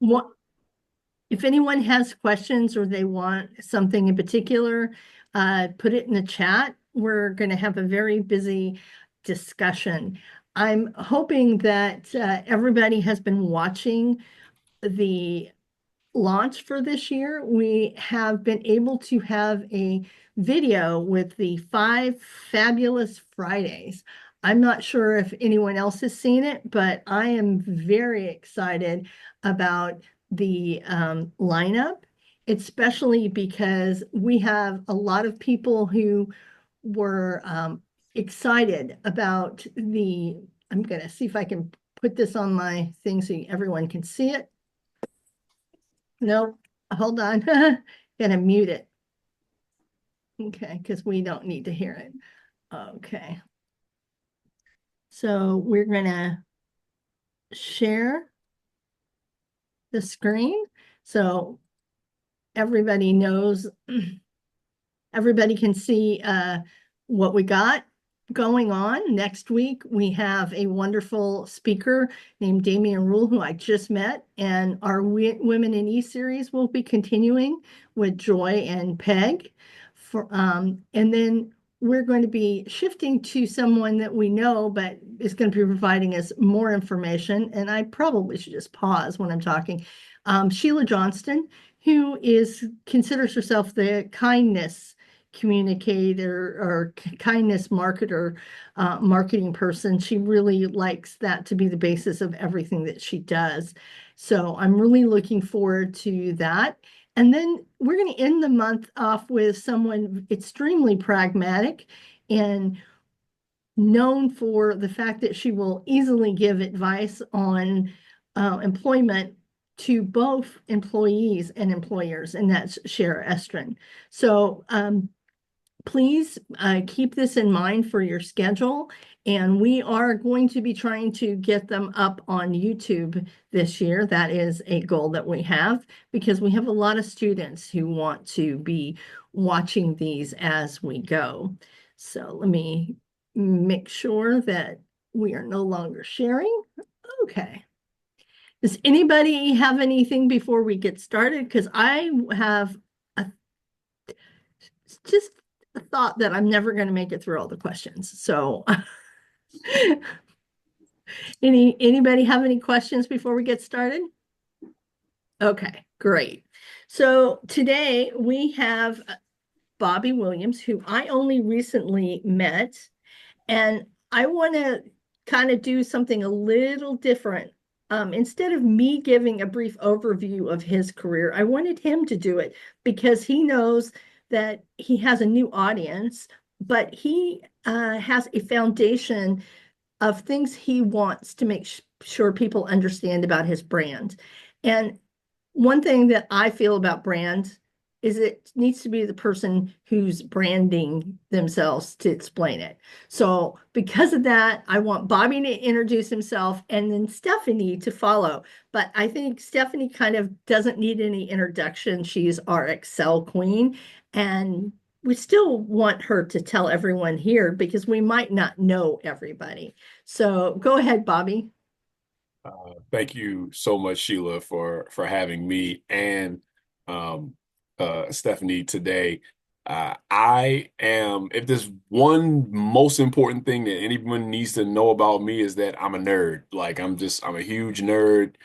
what, if anyone has questions or they want something in particular, put it in the chat. We're going to have a very busy discussion. I'm hoping that everybody has been watching the launch for this year. We have been able to have a video with the 5 Fabulous Fridays. I'm not sure if anyone else has seen it, but I am very excited about the lineup, especially because we have a lot of people who were excited about I'm going to see if I can put this on my thing so everyone can see it. No, hold on. Gonna mute it. Okay, because we don't need to hear it. Okay. So we're gonna share the screen so everybody knows, everybody can see what we got going on. Next week, we have a wonderful speaker named Damian Rule, who I just met, and our Women in E series will be continuing with Joy and Peg. And then we're going to be shifting to someone that we know, but is going to be providing us more information. And I probably should just pause when I'm talking. Sheila Johnston, who considers herself the kindness communicator or kindness marketer, marketing person. She really likes that to be the basis of everything that she does. So I'm really looking forward to that. And then we're going to end the month off with someone extremely pragmatic and known for the fact that she will easily give advice on employment to both employees and employers, and that's Shara Estrin. So please keep this in mind for your schedule. And we are going to be trying to get them up on YouTube this year. That is a goal that we have because we have a lot of students who want to be watching these as we go. So let me make sure that we are no longer sharing. Okay. Does anybody have anything before we get started? Because I have just a thought that I'm never going to make it through all the questions. So anybody have any questions before we get started? Okay, great. So today we have Bobby Williams, who I only recently met, and I want to kind of do something a little different. Instead of me giving a brief overview of his career, I wanted him to do it because he knows that he has a new audience, but he has a foundation of things he wants to make sure people understand about his brand. And one thing that I feel about brand is it needs to be the person who's branding themselves to explain it. So because of that, I want Bobby to introduce himself and then Stephanie to follow. But I think Stephanie kind of doesn't need any introduction. She's our Excel queen. And we still want her to tell everyone here because we might not know everybody. So go ahead, Bobby. Thank you so much, Sheila, for having me and Stephanie today. If there's one most important thing that anyone needs to know about me is that I'm a nerd. Like I'm a huge nerd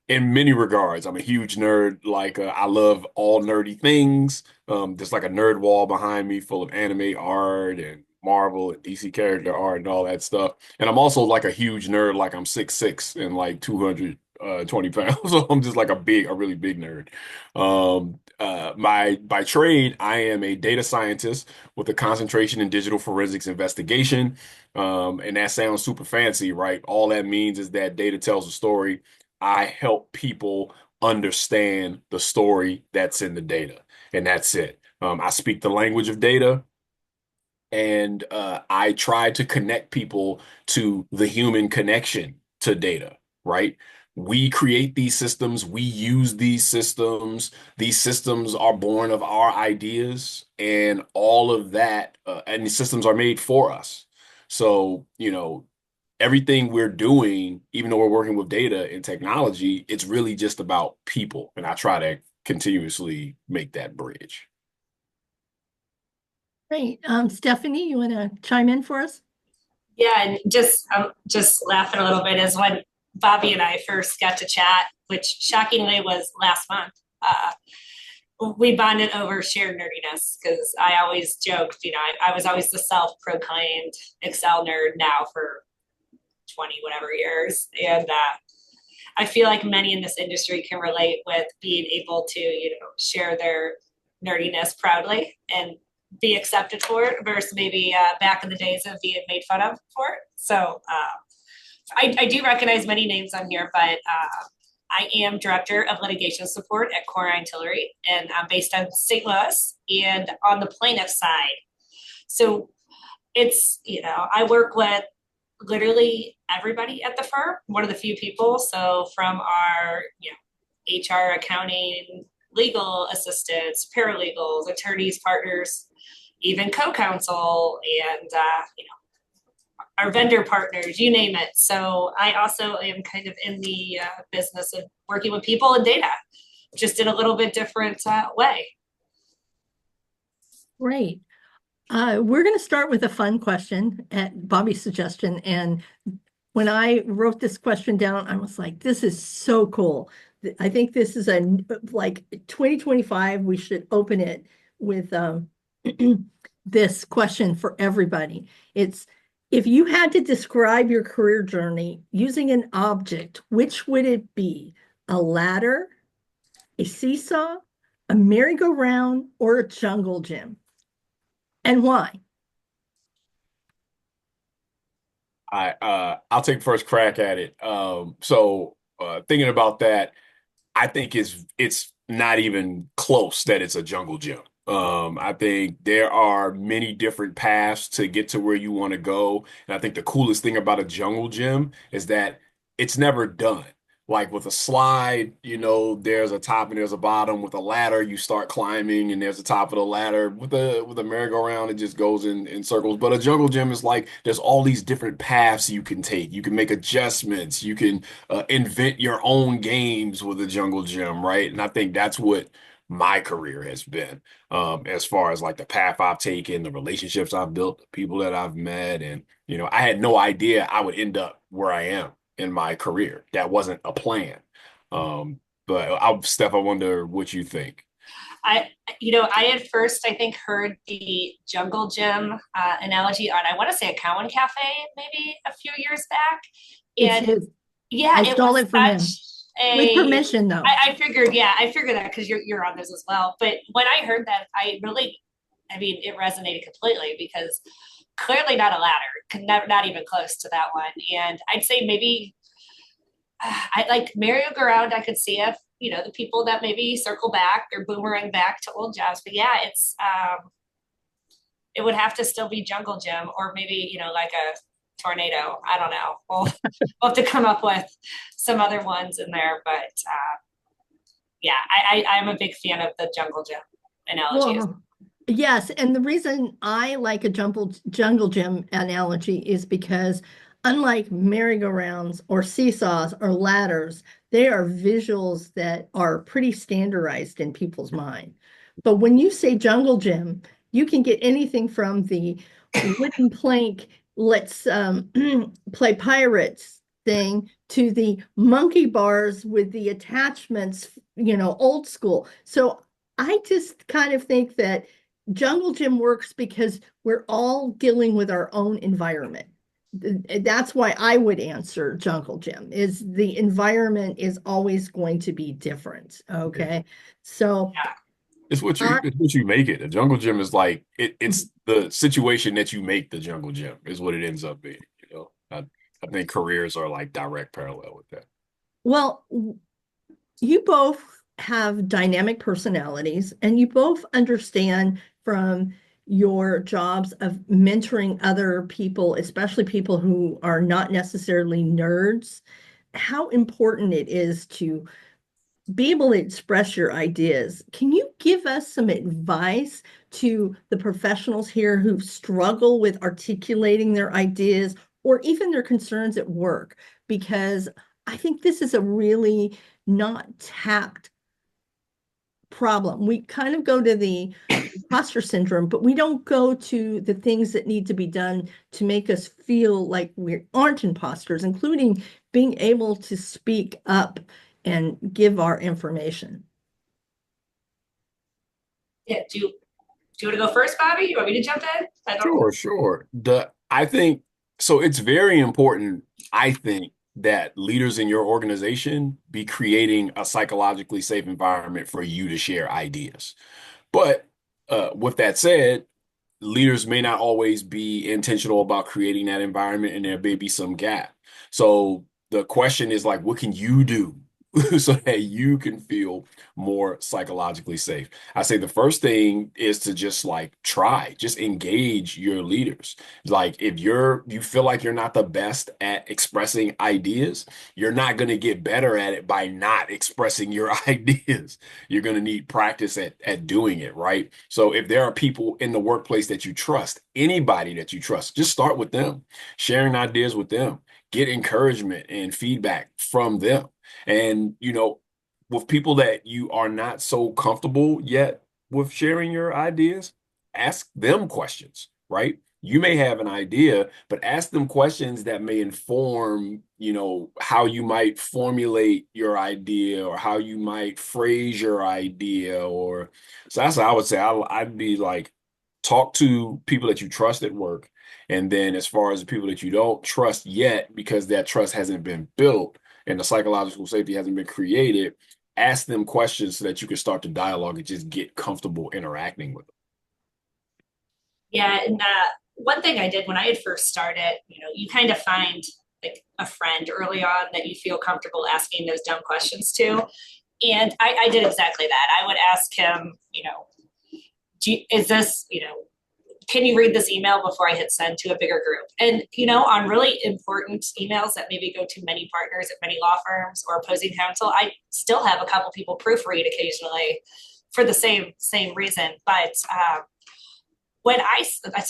in many regards. I'm a huge nerd. Like I love all nerdy things. There's like a nerd wall behind me full of anime art and Marvel and DC character art and all that stuff. And I'm also like a huge nerd. Like I'm 6'6" and like 220 pounds. So I'm just like a really big nerd. By trade, I am a data scientist with a concentration in digital forensics investigation. And that sounds super fancy, right? All that means is that data tells a story. I help people understand the story that's in the data, and that's it. I speak the language of data, and I try to connect people to the human connection to data, right? We create these systems, we use these systems. These systems are born of our ideas, and all of that, and the systems are made for us. So, everything we're doing, even though we're working with data and technology, it's really just about people. And I try to continuously make that bridge. Great. Stephanie, you want to chime in for us? Yeah, and just laughing a little bit is when Bobby and I first got to chat, which shockingly was last month. We bonded over shared nerdiness because I always joked, I was always the self-proclaimed Excel nerd now for 20 whatever years, and I feel like many in this industry can relate with being able to share their nerdiness proudly and be accepted for it versus maybe back in the days of being made fun of for it. So I do recognize many names on here, but I am Director of Litigation Support at Korein Tillery, and I'm based in St. Louis and on the plaintiff side. So it's, I work with literally everybody at the firm, one of the few people. So from our, HR, accounting, legal assistants, paralegals, attorneys, partners, even co-counsel, and our vendor partners, you name it. So I also am kind of in the business of working with people and data, just in a little bit different way. Great. We're going to start with a fun question at Bobby's suggestion. And when I wrote this question down, I was like, this is so cool. I think this is like 2025, we should open it with this question for everybody. It's, if you had to describe your career journey using an object, which would it be? A ladder, a seesaw, a merry-go-round, or a jungle gym? And why? I'll take first crack at it. So thinking about that, I think it's not even close that it's a jungle gym. I think there are many different paths to get to where you want to go. And I think the coolest thing about a jungle gym is that it's never done. Like with a slide, there's a top and there's a bottom. With a ladder, you start climbing and there's a top of the ladder. With a merry-go-round, it just goes in circles. But a jungle gym is like there's all these different paths you can take. You can make adjustments. You can invent your own games with a jungle gym, right? And I think that's what my career has been, as far as like the path I've taken, the relationships I've built, the people that I've met. And, I had no idea I would end up where I am in my career. That wasn't a plan. Steph, I wonder what you think. I had first, I think, heard the jungle gym analogy on, I want to say, a Cowan Cafe maybe a few years back. And yeah, I stole it from him. With permission, though. I figured that because you're on this as well. But when I heard that, it resonated completely because clearly not a ladder, not even close to that one. And I'd say maybe I like merry-go-round. I could see if the people that maybe circle back or boomerang back to old jobs. But yeah, it's it would have to still be jungle gym or maybe like a tornado. I don't know. We'll have to come up with some other ones in there. But yeah, I'm a big fan of the jungle gym analogy. Well, yes, and the reason I like a jungle gym analogy is because unlike merry-go-rounds or seesaws or ladders, they are visuals that are pretty standardized in people's mind. But when you say jungle gym, you can get anything from the wooden plank, let's play pirates thing, to the monkey bars with the attachments, old school. So I just kind of think that jungle gym works because we're all dealing with our own environment. That's why I would answer jungle gym, is the environment is always going to be different. Okay. So it's what you make it. A jungle gym is like it's the situation that you make the jungle gym is what it ends up being. I think careers are like direct parallel with that. Well, you both have dynamic personalities and you both understand from your jobs of mentoring other people, especially people who are not necessarily nerds, how important it is to be able to express your ideas. Can you give us some advice to the professionals here who struggle with articulating their ideas or even their concerns at work, because I think this is a really not tapped problem. We kind of go to the imposter syndrome, but we don't go to the things that need to be done to make us feel like we aren't imposters, including being able to speak up and give our information. Yeah, do you want to go first, Bobby? You want me to jump in? I don't know. Sure. I think so. It's very important, I think, that leaders in your organization be creating a psychologically safe environment for you to share ideas. But with that said, leaders may not always be intentional about creating that environment, and there may be some gap. So the question is like, what can you do so that you can feel more psychologically safe? I say the first thing is to just like just engage your leaders. Like if you feel like you're not the best at expressing ideas, you're not going to get better at it by not expressing your ideas. You're going to need practice at doing it, right? So if there are people in the workplace that you trust, anybody that you trust, just start with them, sharing ideas with them, get encouragement and feedback from them. And, with people that you are not so comfortable yet with sharing your ideas, ask them questions, right? You may have an idea, but ask them questions that may inform, how you might formulate your idea or how you might phrase your idea. So that's what I would say. I'd be like, talk to people that you trust at work. And then as far as the people that you don't trust yet, because that trust hasn't been built and the psychological safety hasn't been created, ask them questions so that you can start the dialogue and just get comfortable interacting with them. Yeah, and one thing I did when I had first started, you kind of find like a friend early on that you feel comfortable asking those dumb questions to. And I did exactly that. I would ask him, is this, can you read this email before I hit send to a bigger group? And, on really important emails that maybe go to many partners at many law firms or opposing counsel, I still have a couple people proofread occasionally for the same reason. But so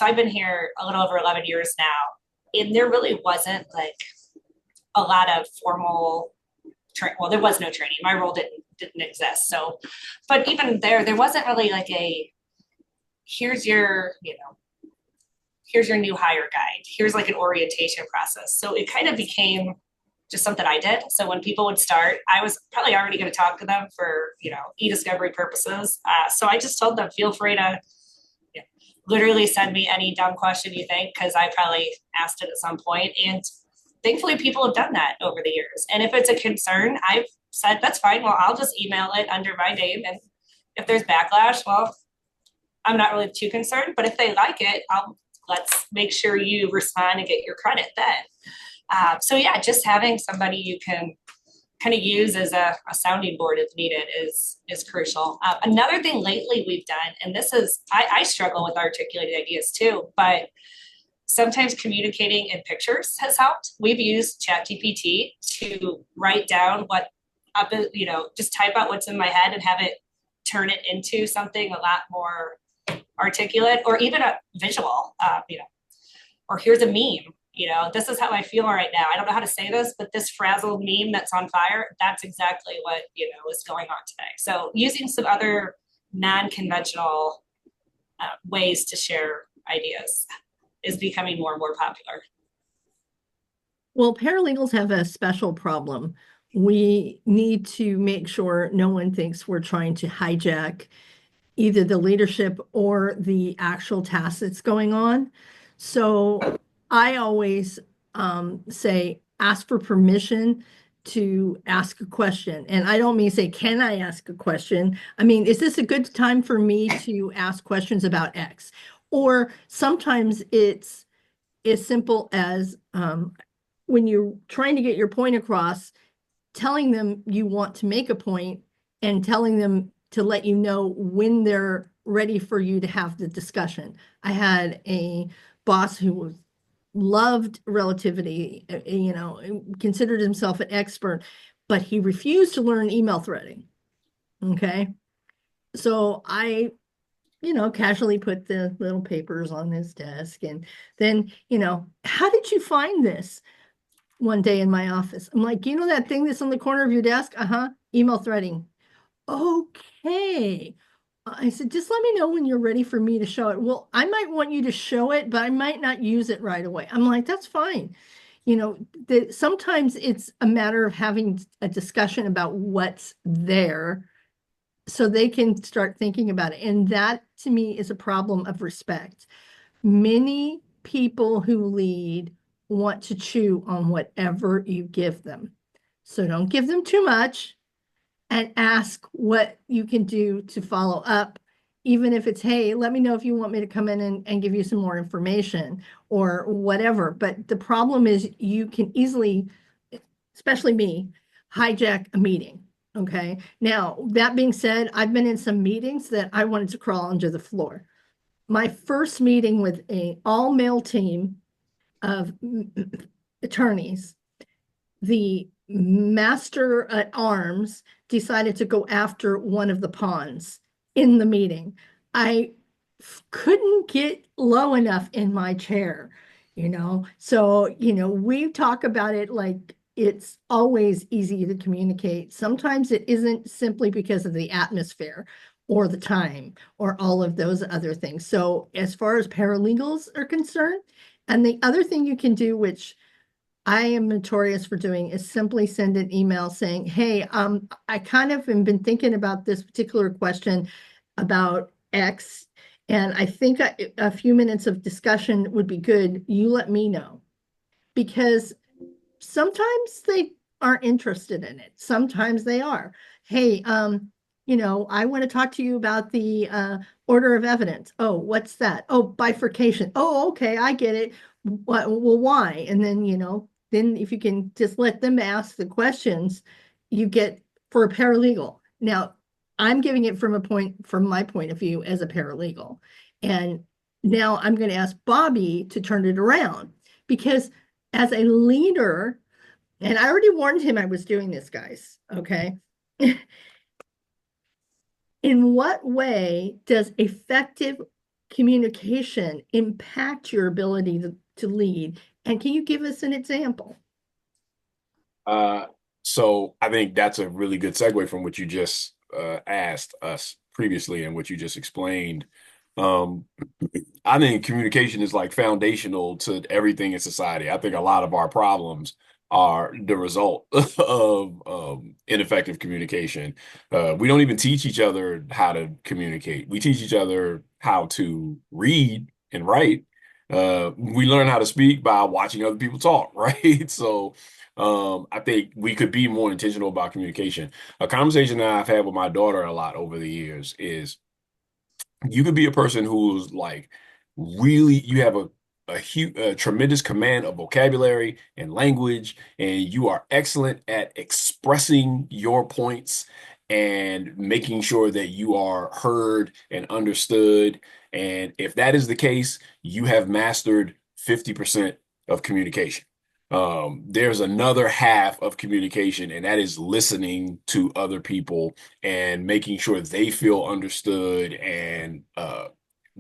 I've been here a little over 11 years now, and there really wasn't like a lot of formal well, there was no training. My role didn't exist. So, but even there wasn't really like here's your new hire guide. Here's like an orientation process. So it kind of became just something I did. So when people would start, I was probably already going to talk to them for, iDiscovery purposes. So I just told them, feel free to literally send me any dumb question you think, because I probably asked it at some point. And thankfully people have done that over the years. And if it's a concern, I've said, that's fine. Well, I'll just email it under my name. And if there's backlash, well, I'm not really too concerned, but if they like it, let's make sure you respond and get your credit then. So yeah, just having somebody you can kind of use as a sounding board if needed is crucial. Another thing lately we've done, and this is, I struggle with articulating ideas too, but sometimes communicating in pictures has helped. We've used ChatGPT to write down just type out what's in my head and have it turn it into something a lot more articulate, or even a visual, or here's a meme, this is how I feel right now. I don't know how to say this, but this frazzled meme that's on fire, that's exactly what, is going on today. So using some other non-conventional ways to share ideas is becoming more and more popular. Well, paralegals have a special problem. We need to make sure no one thinks we're trying to hijack either the leadership or the actual task that's going on. So I always say, ask for permission to ask a question. And I don't mean say, can I ask a question? I mean, is this a good time for me to ask questions about X? Or sometimes it's as simple as when you're trying to get your point across, telling them you want to make a point and telling them to let you know when they're ready for you to have the discussion. I had a boss who loved relativity, considered himself an expert, but he refused to learn email threading. Okay. So I casually put the little papers on his desk. And then, how did you find this? One day in my office, I'm like, that thing that's on the corner of your desk? Uh-huh. Email threading. Okay. I said, just let me know when you're ready for me to show it. Well, I might want you to show it, but I might not use it right away. I'm like, that's fine. Sometimes it's a matter of having a discussion about what's there so they can start thinking about it. And that to me is a problem of respect. Many people who lead want to chew on whatever you give them. So don't give them too much and ask what you can do to follow up, even if it's, hey, let me know if you want me to come in and give you some more information or whatever. But the problem is you can easily, especially me, hijack a meeting. Okay. Now, that being said, I've been in some meetings that I wanted to crawl under the floor. My first meeting with an all-male team of attorneys, the master at arms decided to go after one of the pawns in the meeting. I couldn't get low enough in my chair, So, we talk about it like it's always easy to communicate. Sometimes it isn't simply because of the atmosphere or the time or all of those other things. So as far as paralegals are concerned, and the other thing you can do, which I am notorious for doing, is simply send an email saying, hey, I kind of have been thinking about this particular question about X, and I think a few minutes of discussion would be good. You let me know. Because sometimes they aren't interested in it. Sometimes they are. Hey, I want to talk to you about the order of evidence. Oh, what's that? Oh, bifurcation. Oh, okay, I get it. Well, why? And then, then if you can just let them ask the questions, you get for a paralegal. Now, I'm giving it from my point of view as a paralegal. And now I'm going to ask Bobby to turn it around, because as a leader, and I already warned him I was doing this, guys, okay? In what way does effective communication impact your ability to lead? And can you give us an example? So I think that's a really good segue from what you just asked us previously and what you just explained. I think communication is like foundational to everything in society. I think a lot of our problems are the result of ineffective communication. We don't even teach each other how to communicate. We teach each other how to read and write. We learn how to speak by watching other people talk, right? So I think we could be more intentional about communication. A conversation that I've had with my daughter a lot over the years is you could be a person who's like really, you have a tremendous command of vocabulary and language, and you are excellent at expressing your points and making sure that you are heard and understood. And if that is the case, you have mastered 50% of communication. There's another half of communication, and that is listening to other people and making sure they feel understood and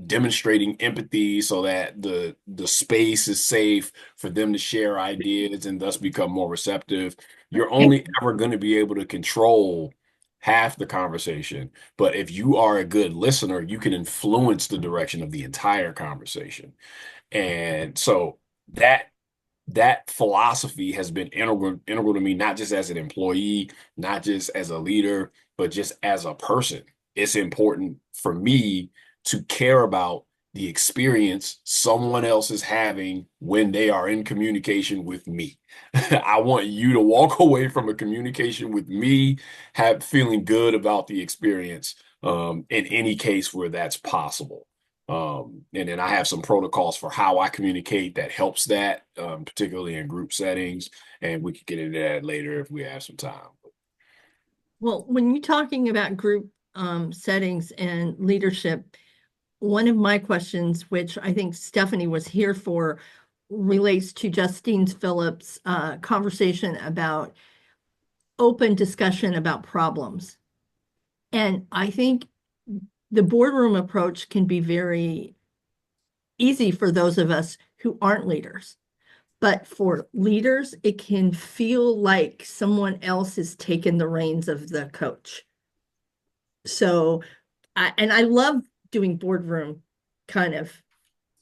demonstrating empathy so that the space is safe for them to share ideas and thus become more receptive. You're only ever going to be able to control half the conversation, but if you are a good listener, you can influence the direction of the entire conversation. And so that philosophy has been integral to me, not just as an employee, not just as a leader, but just as a person. It's important for me to care about the experience someone else is having when they are in communication with me. I want you to walk away from a communication with me, feeling good about the experience, in any case where that's possible. And then I have some protocols for how I communicate that helps that, particularly in group settings, and we could get into that later if we have some time. Well, when you're talking about group settings and leadership, one of my questions, which I think Stephanie was here for, relates to Justine Phillips' conversation about open discussion about problems. And I think the boardroom approach can be very easy for those of us who aren't leaders. But for leaders, it can feel like someone else has taken the reins of the coach. So, and I love doing boardroom kind of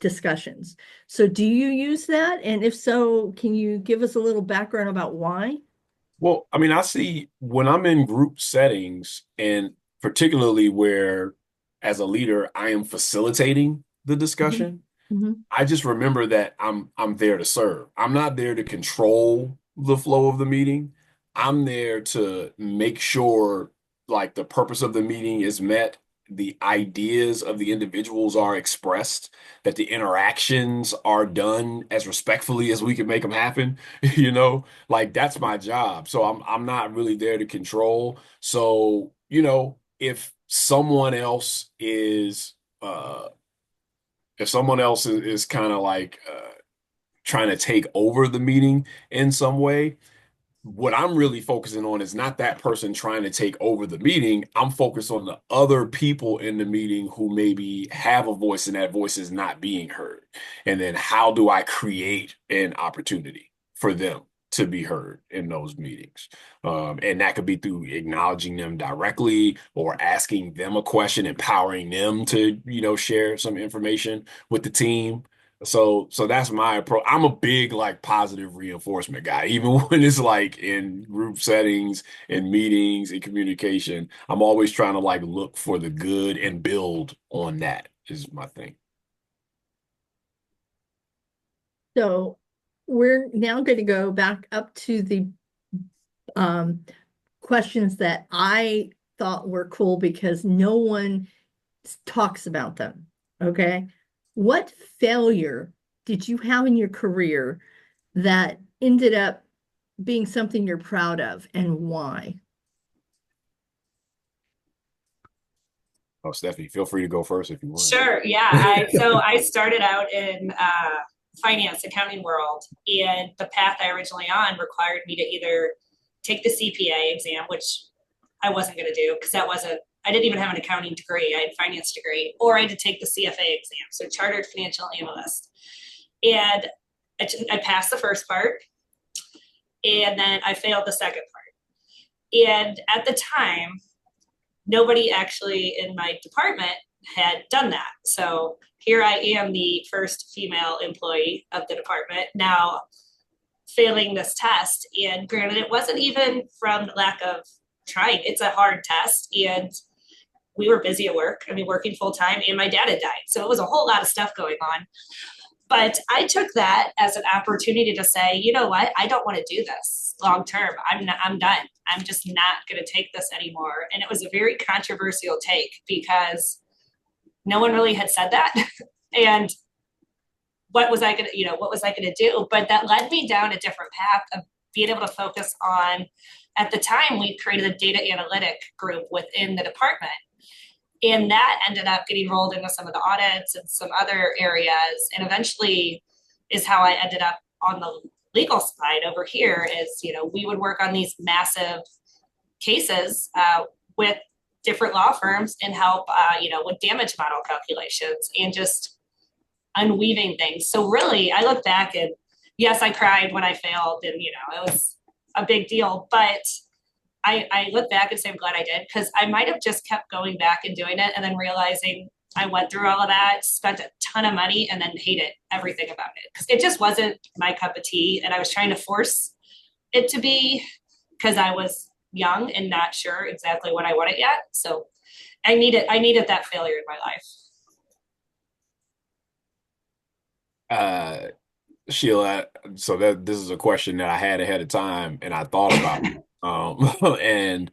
discussions. So do you use that? And if so, can you give us a little background about why? Well, I mean, I see when I'm in group settings, and particularly where as a leader, I am facilitating the discussion. Mm-hmm. I just remember that I'm there to serve. I'm not there to control the flow of the meeting. I'm there to make sure like the purpose of the meeting is met, the ideas of the individuals are expressed, that the interactions are done as respectfully as we can make them happen, you know? Like that's my job. So I'm not really there to control. So, if someone else is if someone else is kind of like trying to take over the meeting in some way, what I'm really focusing on is not that person trying to take over the meeting. I'm focused on the other people in the meeting who maybe have a voice and that voice is not being heard. And then how do I create an opportunity for them to be heard in those meetings? And that could be through acknowledging them directly or asking them a question, empowering them to, share some information with the team. So that's my approach. I'm a big like positive reinforcement guy, even when it's like in group settings and meetings and communication. I'm always trying to like look for the good and build on that is my thing. So we're now going to go back up to the questions that I thought were cool because no one talks about them. Okay. What failure did you have in your career that ended up being something you're proud of and why? Oh, Stephanie, feel free to go first if you want. Sure. Yeah. So I started out in finance, accounting world, and the path I originally on required me to either take the CPA exam, which I wasn't going to do because I didn't even have an accounting degree. I had a finance degree, or I had to take the CFA exam, so Chartered Financial Analyst. And I passed the first part, and then I failed the second part. And at the time, nobody actually in my department had done that. So here I am, the first female employee of the department, now failing this test. And granted, it wasn't even from the lack of trying. It's a hard test. And we were busy at work. I mean, working full time, and my dad had died. So it was a whole lot of stuff going on. But I took that as an opportunity to say, you know what? I don't want to do this long term. I'm done. I'm just not going to take this anymore. And it was a very controversial take because no one really had said that. And what was I going to do? But that led me down a different path of being able to focus on, at the time, we created a data analytic group within the department. And that ended up getting rolled into some of the audits and some other areas. And eventually is how I ended up on the legal side over here is, we would work on these massive cases with different law firms and help, with damage model calculations and just unweaving things. So really, I look back and yes, I cried when I failed and, it was a big deal, but I look back and say, I'm glad I did, because I might have just kept going back and doing it and then realizing I went through all of that, spent a ton of money, and then hated everything about it because it just wasn't my cup of tea. And I was trying to force it to be because I was young and not sure exactly what I wanted yet. So I needed that failure in my life. Sheila, so this is a question that I had ahead of time and I thought about it. And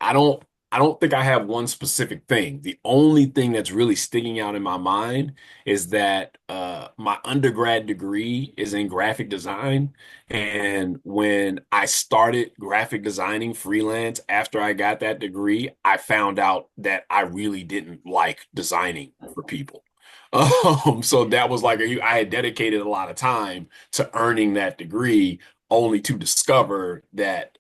I don't think I have one specific thing. The only thing that's really sticking out in my mind is that my undergrad degree is in graphic design. And when I started graphic designing freelance after I got that degree, I found out that I really didn't like designing for people. So that was like I had dedicated a lot of time to earning that degree, only to discover that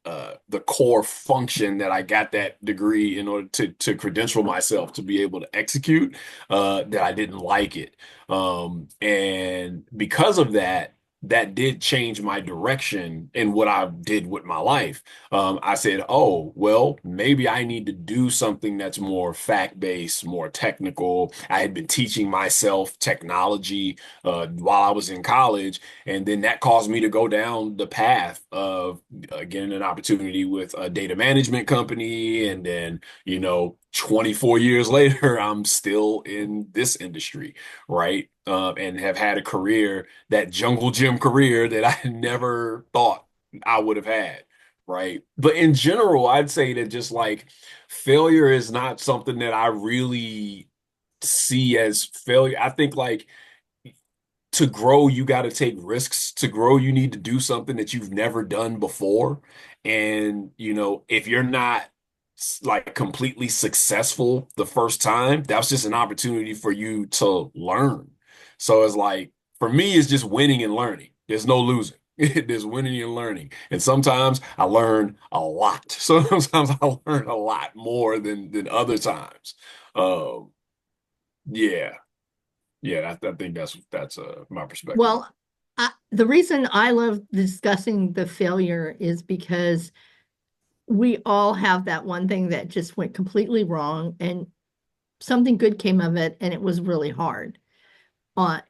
the core function that I got that degree in order to credential myself to be able to execute, that I didn't like it. And because of that, that did change my direction in what I did with my life. I said, oh, well, maybe I need to do something that's more fact-based, more technical. I had been teaching myself technology while I was in college, and then that caused me to go down the path of getting an opportunity with a data management company. And then, 24 years later, I'm still in this industry, right? And have had a career, that jungle gym career that I never thought I would have had, right? But in general, I'd say that just like failure is not something that I really see as failure. I think like to grow, you got to take risks. To grow, you need to do something that you've never done before. And, if you're not like completely successful the first time, that's just an opportunity for you to learn. So it's like, for me, it's just winning and learning. There's no losing. There's winning and learning. And sometimes I learn a lot. Sometimes I learn a lot more than other times. Um, yeah. Yeah, I think that's my perspective. Well, the reason I love discussing the failure is because we all have that one thing that just went completely wrong and something good came of it, and it was really hard uh,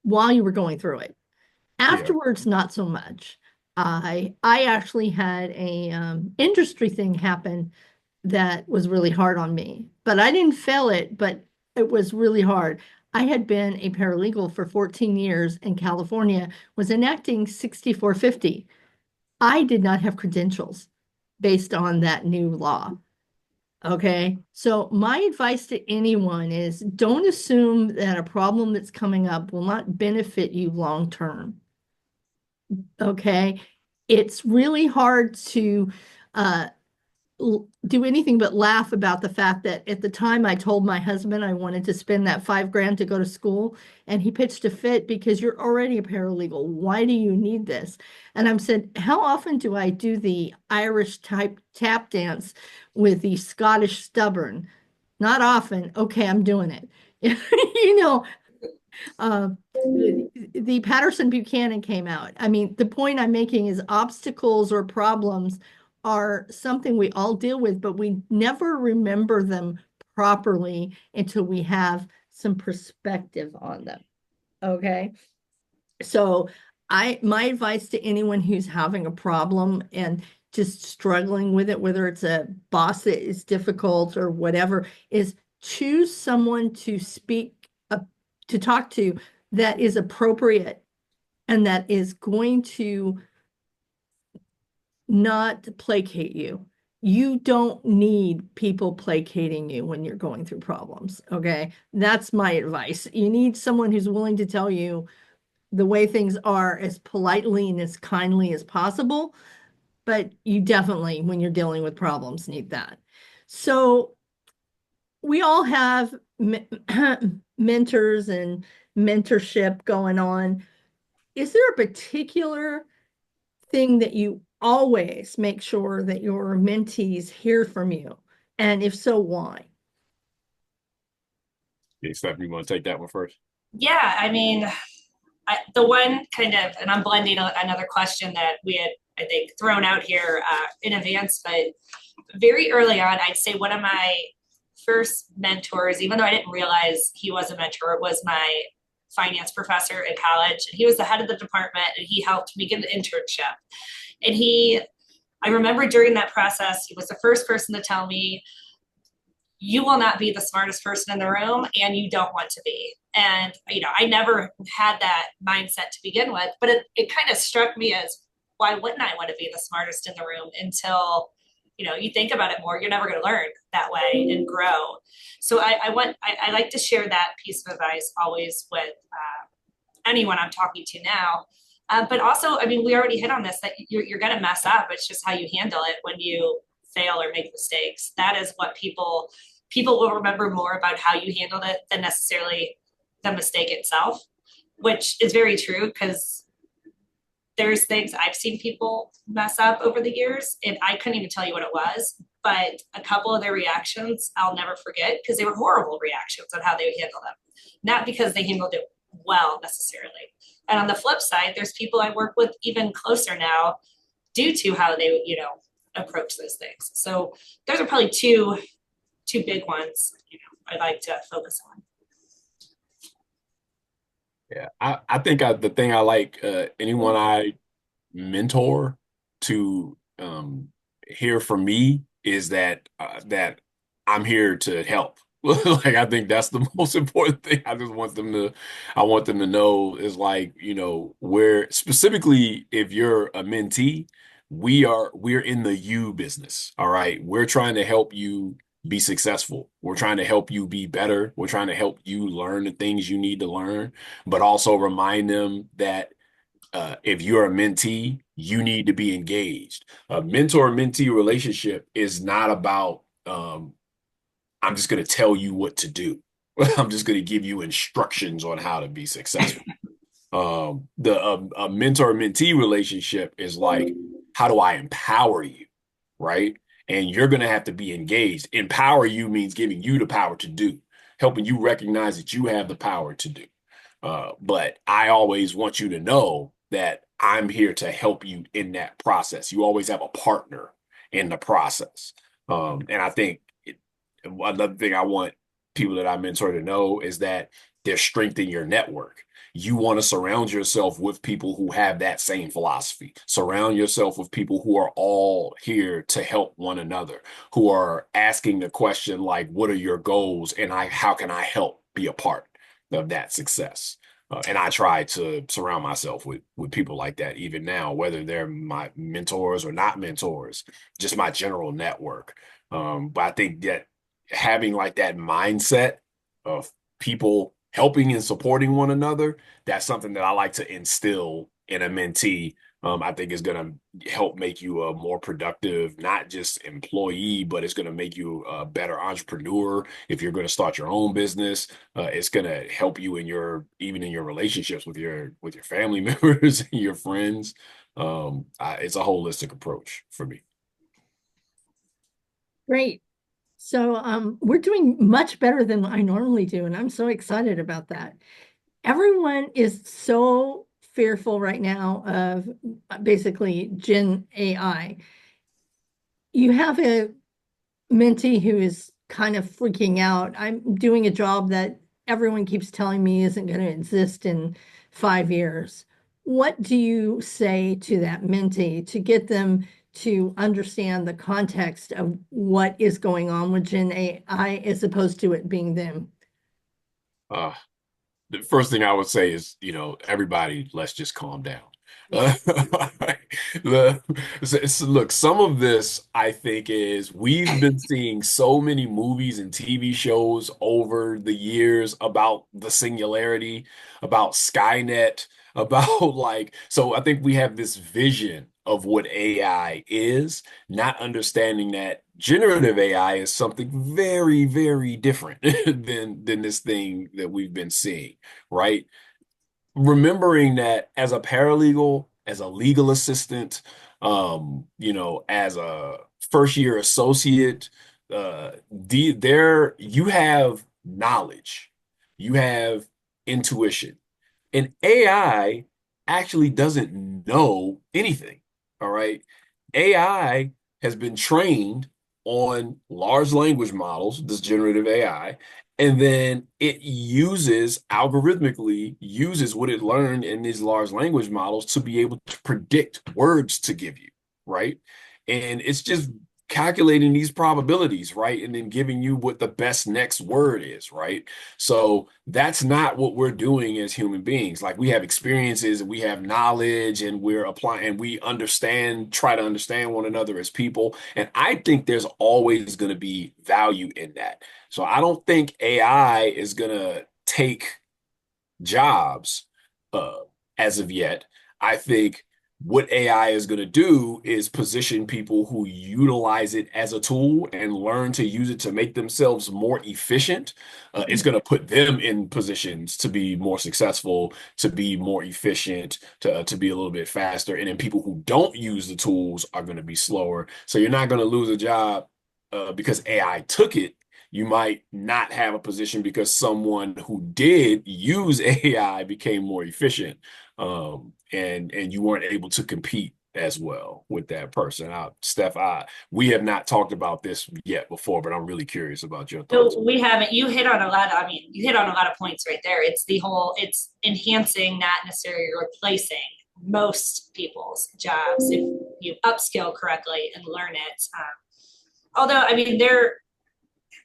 while you were going through it. Yeah. Afterwards, not so much. I actually had a industry thing happen that was really hard on me, but I didn't fail it, but it was really hard. I had been a paralegal for 14 years, and California was enacting 6450. I did not have credentials based on that new law. Okay. So my advice to anyone is don't assume that a problem that's coming up will not benefit you long term. Okay. It's really hard to uh, do anything but laugh about the fact that at the time I told my husband I wanted to spend that $5,000 to go to school, and he pitched a fit because you're already a paralegal. Why do you need this? And I'm said, how often do I do the Irish type tap dance with the Scottish stubborn? Not often. Okay, I'm doing it. You know, the Patterson Buchanan came out. I mean, the point I'm making is obstacles or problems are something we all deal with, but we never remember them properly until we have some perspective on them. Okay. So my advice to anyone who's having a problem and just struggling with it, whether it's a boss that is difficult or whatever, is choose someone to speak to talk to that is appropriate and that is going to not placate you. You don't need people placating you when you're going through problems. Okay. That's my advice. You need someone who's willing to tell you the way things are as politely and as kindly as possible. But you definitely, when you're dealing with problems, need that. So we all have mentors and mentorship going on. Is there a particular thing that you always make sure that your mentees hear from you? And if so, why? Yeah, Stephanie, you want to take that one first? Yeah, I mean, the one kind of, and I'm blending another question that we had, I think, thrown out here in advance, but very early on, I'd say one of my first mentors, even though I didn't realize he was a mentor, was my finance professor in college. And he was the head of the department, and he helped me get an internship. And I remember during that process, he was the first person to tell me, you will not be the smartest person in the room, and you don't want to be. And, I never had that mindset to begin with, but it kind of struck me as, why wouldn't I want to be the smartest in the room until, you think about it more, you're never going to learn that way and grow. So I like to share that piece of advice always with anyone I'm talking to now. But also, I mean, we already hit on this, that you're going to mess up. It's just how you handle it when you fail or make mistakes. That is what people will remember more about how you handled it than necessarily the mistake itself, which is very true, because there's things I've seen people mess up over the years, and I couldn't even tell you what it was, but a couple of their reactions I'll never forget because they were horrible reactions on how they would handle them, not because they handled it well necessarily. And on the flip side, there's people I work with even closer now due to how they, approach those things. So those are probably two big ones, I'd like to focus on. Yeah, I think the thing I like anyone I mentor to hear from me is that that I'm here to help. Like I think that's the most important thing. I want them to know is like, where specifically if you're a mentee, we're in the you business. All right. We're trying to help you be successful. We're trying to help you be better. We're trying to help you learn the things you need to learn, but also remind them that if you're a mentee, you need to be engaged. A mentor-mentee relationship is not about I'm just going to tell you what to do. I'm just going to give you instructions on how to be successful. A mentor-mentee relationship is like, how do I empower you, right? And you're going to have to be engaged. Empower you means giving you the power to do, helping you recognize that you have the power to do. But I always want you to know that I'm here to help you in that process. You always have a partner in the process. And I think another thing I want people that I mentor to know is that there's strength in your network. You want to surround yourself with people who have that same philosophy. Surround yourself with people who are all here to help one another, who are asking the question like, what are your goals? And how can I help be a part of that success? And I try to surround myself with people like that, even now, whether they're my mentors or not mentors, just my general network. But I think that having like that mindset of people helping and supporting one another, that's something that I like to instill in a mentee. I think is going to help make you a more productive, not just employee, but it's going to make you a better entrepreneur. If you're going to start your own business, it's going to help you even in your relationships with your family members and your friends. It's a holistic approach for me. Great. So we're doing much better than I normally do, and I'm so excited about that. Everyone is so fearful right now of basically Gen AI. You have a mentee who is kind of freaking out. I'm doing a job that everyone keeps telling me isn't going to exist in 5 years. What do you say to that mentee to get them to understand the context of what is going on with Gen AI as opposed to it being them? The first thing I would say is, everybody, let's just calm down. Look, some of this I think is we've been seeing so many movies and TV shows over the years about the singularity, about Skynet, about so I think we have this vision of what AI is, not understanding that generative AI is something very, very different than this thing that we've been seeing, right? Remembering that as a paralegal, as a legal assistant, as a first year associate, you have knowledge, you have intuition, and AI actually doesn't know anything. All right. AI has been trained on large language models, this generative AI, and then it algorithmically uses what it learned in these large language models to be able to predict words to give you, right? And it's just calculating these probabilities, right? And then giving you what the best next word is, right? So that's not what we're doing as human beings. Like we have experiences and we have knowledge and we're applying and we try to understand one another as people. And I think there's always going to be value in that. So I don't think AI is going to take jobs as of yet. I think what AI is going to do is position people who utilize it as a tool and learn to use it to make themselves more efficient. It's going to put them in positions to be more successful, to be more efficient, to be a little bit faster. And then people who don't use the tools are going to be slower. So you're not going to lose a job because AI took it. You might not have a position because someone who did use AI became more efficient, and you weren't able to compete as well with that person. Steph, we have not talked about this yet before, but I'm really curious about your thoughts. No, we haven't. You hit on a lot. You hit on a lot of points right there. It's it's enhancing, not necessarily replacing most people's jobs if you upskill correctly and learn it. Although,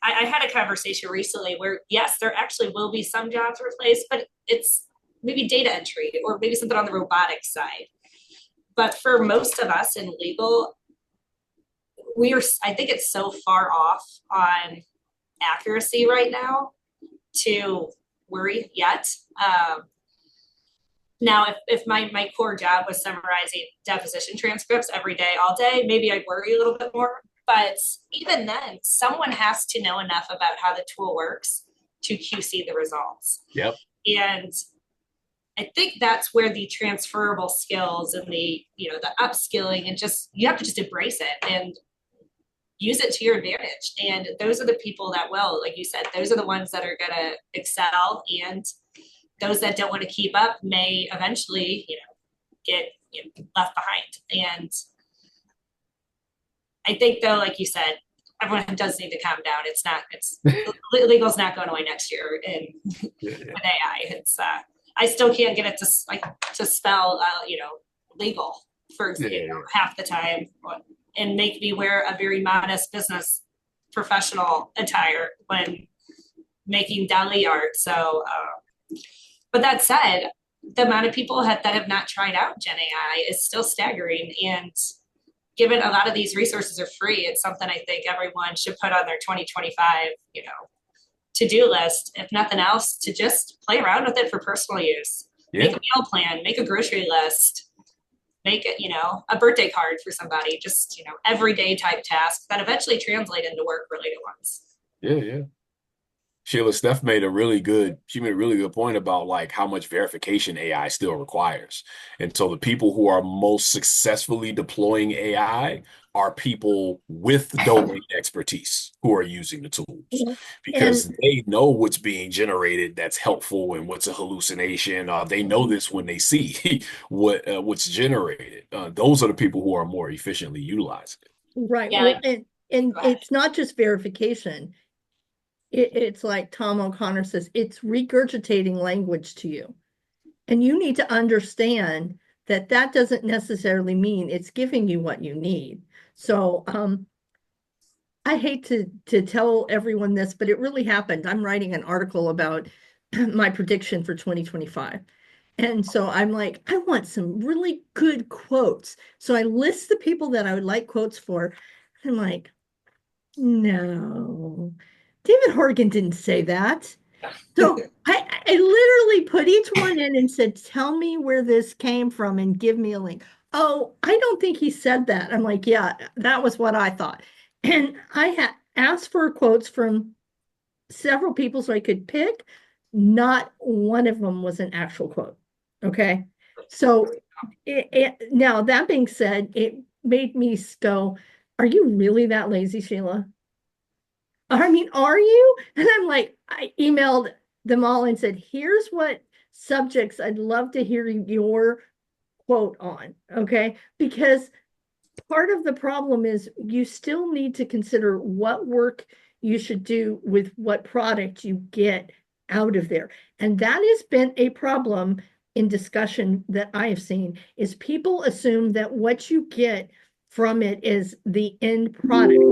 I had a conversation recently where, yes, there actually will be some jobs replaced, but it's maybe data entry or maybe something on the robotics side. But for most of us in legal, I think it's so far off on accuracy right now to worry yet. Now, if my core job was summarizing deposition transcripts every day, all day, maybe I'd worry a little bit more. But even then, someone has to know enough about how the tool works to QC the results. Yep. And I think that's where the transferable skills and the upskilling, and you have to just embrace it and use it to your advantage. And those are the people that will, like you said, those are the ones that are going to excel, and those that don't want to keep up may eventually, get left behind. And I think, though, like you said, everyone does need to calm down. Legal's not going away next year with AI. I still can't get it to spell, legal for half the time, and make me wear a very modest business professional attire when making Dali art. So, but that said, the amount of people that have not tried out Gen AI is still staggering. And given a lot of these resources are free, it's something I think everyone should put on their 2025, to-do list, if nothing else, to just play around with it for personal use. Yeah. Make a meal plan, make a grocery list, make it, a birthday card for somebody, just, everyday type tasks that eventually translate into work-related ones. Yeah. Sheila, Steph made a really good point about like how much verification AI still requires. And so the people who are most successfully deploying AI are people with domain expertise who are using the tools, because they know what's being generated that's helpful and what's a hallucination. They know this when they see what's generated. Those are the people who are more efficiently utilizing it. Right. Yeah, and it's not just verification. It's like Tom O'Connor says, it's regurgitating language to you. And you need to understand that that doesn't necessarily mean it's giving you what you need. So I hate to tell everyone this, but it really happened. I'm writing an article about my prediction for 2025. And so I'm like, I want some really good quotes. So I list the people that I would like quotes for. I'm like, no. David Horgan didn't say that. So I literally put each one in and said, tell me where this came from and give me a link. Oh, I don't think he said that. I'm like, yeah, that was what I thought. And I had asked for quotes from several people so I could pick. Not one of them was an actual quote. Okay. So now that being said, it made me go, are you really that lazy, Sheila? I mean, are you? And I'm like, I emailed them all and said, here's what subjects I'd love to hear your quote on, okay? Because part of the problem is you still need to consider what work you should do with what product you get out of there. And that has been a problem in discussion that I have seen, is people assume that what you get from it is the end product.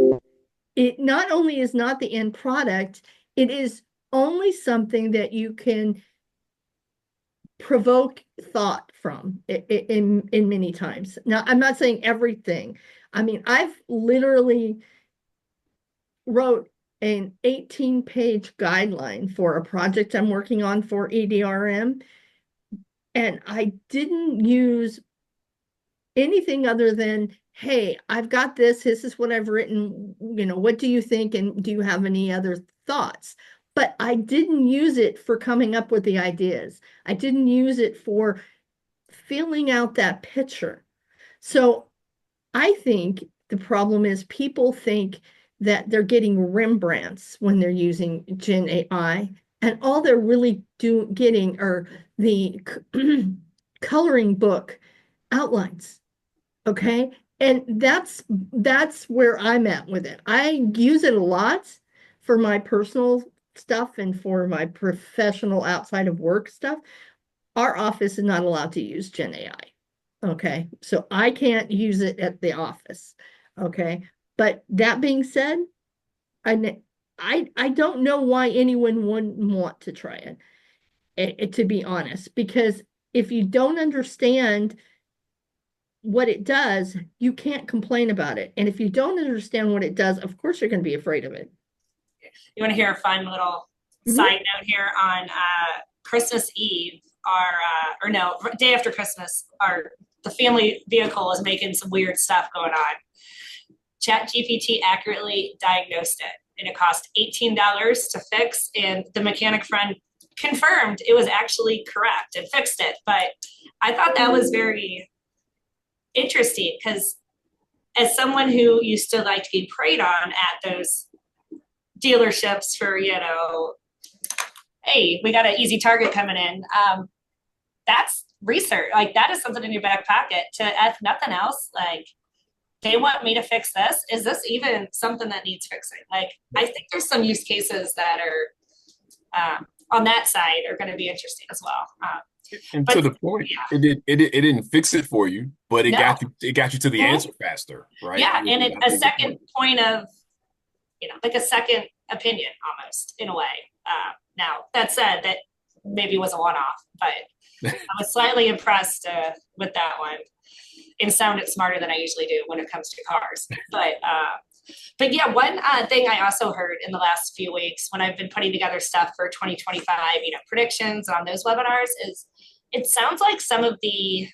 It not only is not the end product, it is only something that you can provoke thought from in many times. Now, I'm not saying everything. I mean, I've literally wrote an 18-page guideline for a project I'm working on for EDRM, and I didn't use anything other than, hey, I've got this. This is what I've written. What do you think? And do you have any other thoughts? But I didn't use it for coming up with the ideas. I didn't use it for filling out that picture. So I think the problem is people think that they're getting Rembrandts when they're using Gen AI, and all they're really getting are the coloring book outlines. Okay. And that's where I'm at with it. I use it a lot for my personal stuff and for my professional outside of work stuff. Our office is not allowed to use Gen AI. Okay. So I can't use it at the office. Okay. But that being said, I don't know why anyone wouldn't want to try it, to be honest, because if you don't understand what it does, you can't complain about it. And if you don't understand what it does, of course you're going to be afraid of it. You want to hear a fun little side note here on Christmas Eve, day after Christmas, the family vehicle is making some weird stuff going on. ChatGPT accurately diagnosed it, and it cost $18 to fix, and the mechanic friend confirmed it was actually correct and fixed it. But I thought that was very interesting, because as someone who used to like to be preyed on at those dealerships for, hey, we got an easy target coming in. That's research. Like, that is something in your back pocket to, if nothing else, like, they want me to fix this. Is this even something that needs fixing? Like, I think there's some use cases that are on that side are going to be interesting as well. And to the point, yeah. it didn't fix it for you, but it got you to the answer faster, right? Yeah, and a second point of, like a second opinion almost, in a way. Now, that said, that maybe was a one-off, but I was slightly impressed with that one. It sounded smarter than I usually do when it comes to cars. But yeah, one thing I also heard in the last few weeks when I've been putting together stuff for 2025, predictions on those webinars, is it sounds like some of the,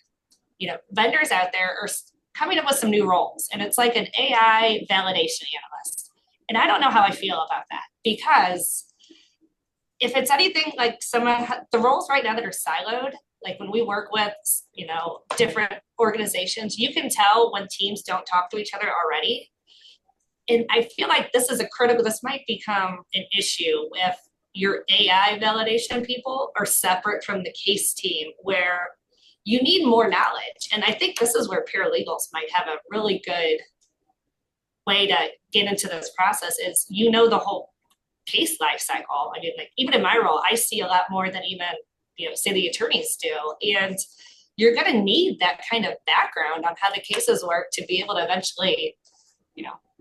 vendors out there are coming up with some new roles, and it's like an AI validation analyst. And I don't know how I feel about that, because if it's anything like some of the roles right now that are siloed, like when we work with, different organizations, you can tell when teams don't talk to each other already. And I feel like this might become an issue if your AI validation people are separate from the case team, where you need more knowledge. And I think this is where paralegals might have a really good way to get into this process, is, the whole case life cycle. I mean, like, even in my role, I see a lot more than even, say the attorneys do. And you're going to need that kind of background on how the cases work to be able to eventually,